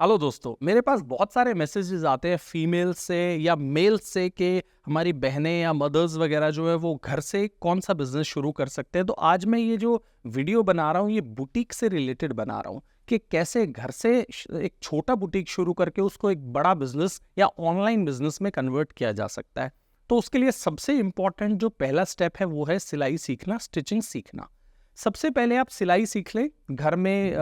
Hello दोस्तों, मेरे पास बहुत सारे मैसेजेस आते हैं फीमेल से या मेल से कि हमारी बहनें या मदर्स वगैरह जो है वो घर से कौन सा बिजनेस शुरू कर सकते हैं। तो आज मैं ये जो वीडियो बना रहा हूँ ये बुटीक से रिलेटेड बना रहा हूँ कि कैसे घर से एक छोटा बुटीक शुरू करके उसको एक बड़ा बिजनेस या ऑनलाइन बिजनेस में कन्वर्ट किया जा सकता है। तो उसके लिए सबसे इम्पॉर्टेंट जो पहला स्टेप है वो है सिलाई सीखना, स्टिचिंग सीखना। सबसे पहले आप सिलाई सीख लें, घर में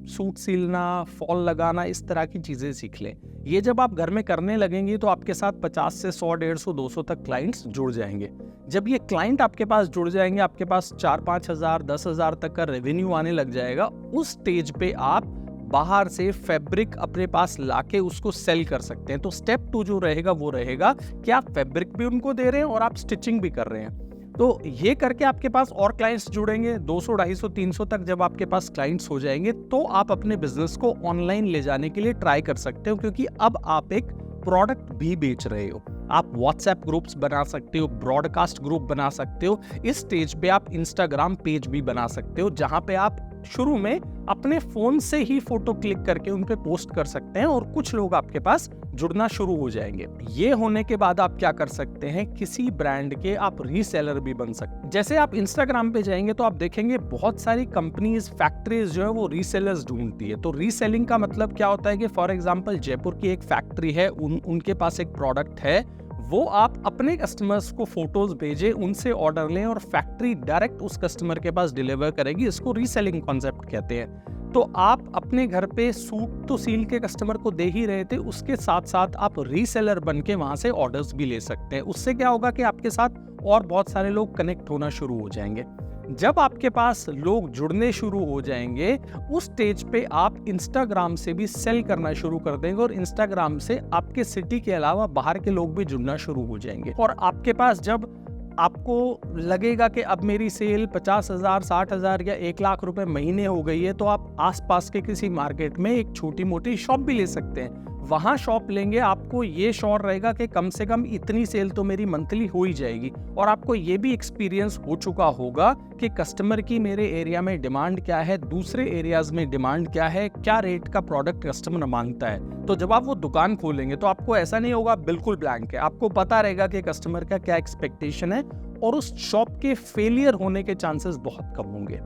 सूट सिलना, फॉल लगाना, इस तरह की चीज़ें सीख लें। ये जब आप घर में करने लगेंगे तो आपके साथ 50 से 100, 150, 200 तक क्लाइंट्स जुड़ जाएंगे। जब ये क्लाइंट आपके पास जुड़ जाएंगे, आपके पास 4-5 हज़ार, 10,000 तक का रेवेन्यू आने लग जाएगा। उस स्टेज पे आप बाहर से फैब्रिक अपने पास लाके उसको सेल कर सकते हैं। तो स्टेप 2 जो रहेगा वो रहेगा कि आप फैब्रिक भी उनको दे रहे हैं और आप स्टिचिंग भी कर रहे हैं। तो ये करके आपके पास और क्लाइंट्स जुड़ेंगे। 200, 250, 300 तक जब आपके पास क्लाइंट्स हो जाएंगे तो आप अपने बिजनेस को ऑनलाइन ले जाने के लिए ट्राई कर सकते हो, क्योंकि अब आप एक प्रोडक्ट भी बेच रहे हो। आप व्हाट्सएप ग्रुप्स बना सकते हो, ब्रॉडकास्ट ग्रुप बना सकते हो। इस स्टेज पे आप इंस्टाग्राम पेज भी बना सकते हो, जहां पे आप शुरू में अपने फोन से ही फोटो क्लिक करके उन पे पोस्ट कर सकते हैं और कुछ लोग आपके पास जुड़ना शुरू हो जाएंगे। ये होने के बाद आप क्या कर सकते हैं, किसी ब्रांड के आप रीसेलर भी बन सकते हैं। जैसे आप इंस्टाग्राम पे जाएंगे तो आप देखेंगे बहुत सारी कंपनीज, फैक्ट्रीज जो है वो रीसेलर्स ढूंढती है। तो रीसेलिंग का मतलब क्या होता है कि फॉर एग्जांपल जयपुर की एक फैक्ट्री है, उनके पास एक प्रोडक्ट है, वो आप अपने कस्टमर्स को फोटोज भेजें, उनसे ऑर्डर लें और फैक्ट्री डायरेक्ट उस कस्टमर के पास डिलीवर करेगी। इसको रीसेलिंग कॉन्सेप्ट कहते हैं। तो आप अपने घर पे सूट तो सील के कस्टमर को दे ही रहे थे, उसके साथ साथ आप रीसेलर बन के वहां से ऑर्डर्स भी ले सकते हैं। उससे क्या होगा कि आपके साथ और बहुत सारे लोग कनेक्ट होना शुरू हो जाएंगे। जब आपके पास लोग जुड़ने शुरू हो जाएंगे, उस स्टेज पे आप इंस्टाग्राम से भी सेल करना शुरू कर देंगे और इंस्टाग्राम से आपके सिटी के अलावा बाहर के लोग भी जुड़ना शुरू हो जाएंगे। और आपके पास जब आपको लगेगा कि अब मेरी सेल 50,000, 60,000 या 1 लाख रुपए महीने हो गई है, तो आप आसपास के किसी मार्केट में एक छोटी मोटी शॉप भी ले सकते हैं। वहां शॉप लेंगे, आपको ये श्योर रहेगा कि कम से कम इतनी सेल तो मेरी मंथली हो ही जाएगी। और आपको ये भी एक्सपीरियंस हो चुका होगा कि कस्टमर की मेरे एरिया में डिमांड क्या है, दूसरे एरियाज में डिमांड क्या है, क्या रेट का प्रोडक्ट कस्टमर मांगता है। तो जब आप वो दुकान खोलेंगे तो आपको ऐसा नहीं होगा बिल्कुल ब्लैंक है, आपको पता रहेगा कि कस्टमर का क्या एक्सपेक्टेशन है और उस शॉप के फेलियर होने के चांसेस बहुत कम होंगे।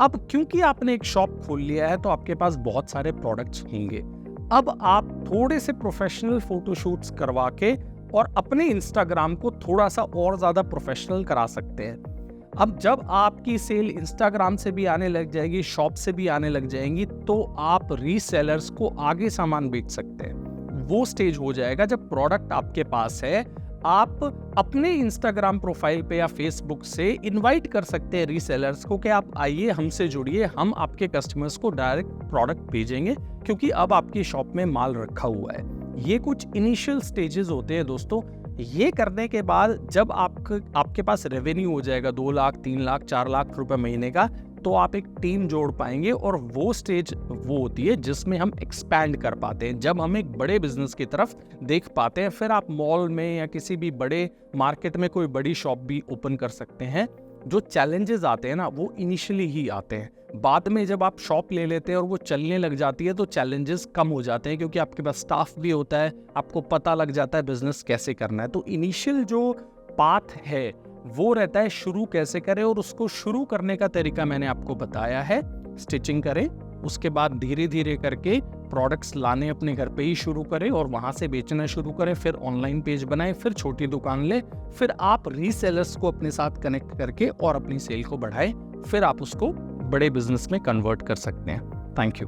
अब क्योंकि आपने एक शॉप खोल लिया है तो आपके पास बहुत सारे प्रोडक्ट्स होंगे। अब आप थोड़े से प्रोफेशनल फोटोशूट्स करवा के और अपने इंस्टाग्राम को थोड़ा सा और ज्यादा प्रोफेशनल करा सकते हैं। अब जब आपकी सेल इंस्टाग्राम से भी आने लग जाएगी, शॉप से भी आने लग जाएंगी, तो आप रीसेलर्स को आगे सामान बेच सकते हैं। वो स्टेज हो जाएगा जब प्रोडक्ट आपके पास है, आप अपने इंस्टाग्राम प्रोफाइल पे या फेसबुक से इनवाइट कर सकते हैं रीसेलर्स को कि आप आइए, हमसे जुड़िए, हम आपके कस्टमर्स को डायरेक्ट प्रोडक्ट भेजेंगे, क्योंकि अब आपकी शॉप में माल रखा हुआ है। ये कुछ इनिशियल स्टेजेस होते हैं दोस्तों। ये करने के बाद जब आपके पास रेवेन्यू हो जाएगा 2 लाख, 3 लाख, 4 लाख रुपए महीने का, तो आप एक टीम जोड़ पाएंगे और वो स्टेज वो होती है जिसमें हम एक्सपैंड कर पाते हैं, जब हम एक बड़े बिजनेस की तरफ देख पाते हैं। फिर आप मॉल में या किसी भी बड़े मार्केट में कोई बड़ी शॉप भी ओपन कर सकते हैं। जो चैलेंजेस आते हैं ना, वो इनिशियली ही आते हैं। बाद में जब आप शॉप ले लेते हैं और वो चलने लग जाती है तो चैलेंजेस कम हो जाते हैं, क्योंकि आपके पास स्टाफ भी होता है, आपको पता लग जाता है बिजनेस कैसे करना है। तो इनिशियल जो पाथ है वो रहता है शुरू कैसे करें, और उसको शुरू करने का तरीका मैंने आपको बताया है। स्टिचिंग करें, उसके बाद धीरे धीरे करके प्रोडक्ट्स लाने अपने घर पे ही शुरू करें और वहां से बेचना शुरू करें। फिर ऑनलाइन पेज बनाएं, फिर छोटी दुकान ले, फिर आप रीसेलर्स को अपने साथ कनेक्ट करके और अपनी सेल को बढ़ाएं। फिर आप उसको बड़े बिजनेस में कन्वर्ट कर सकते हैं। Thank you.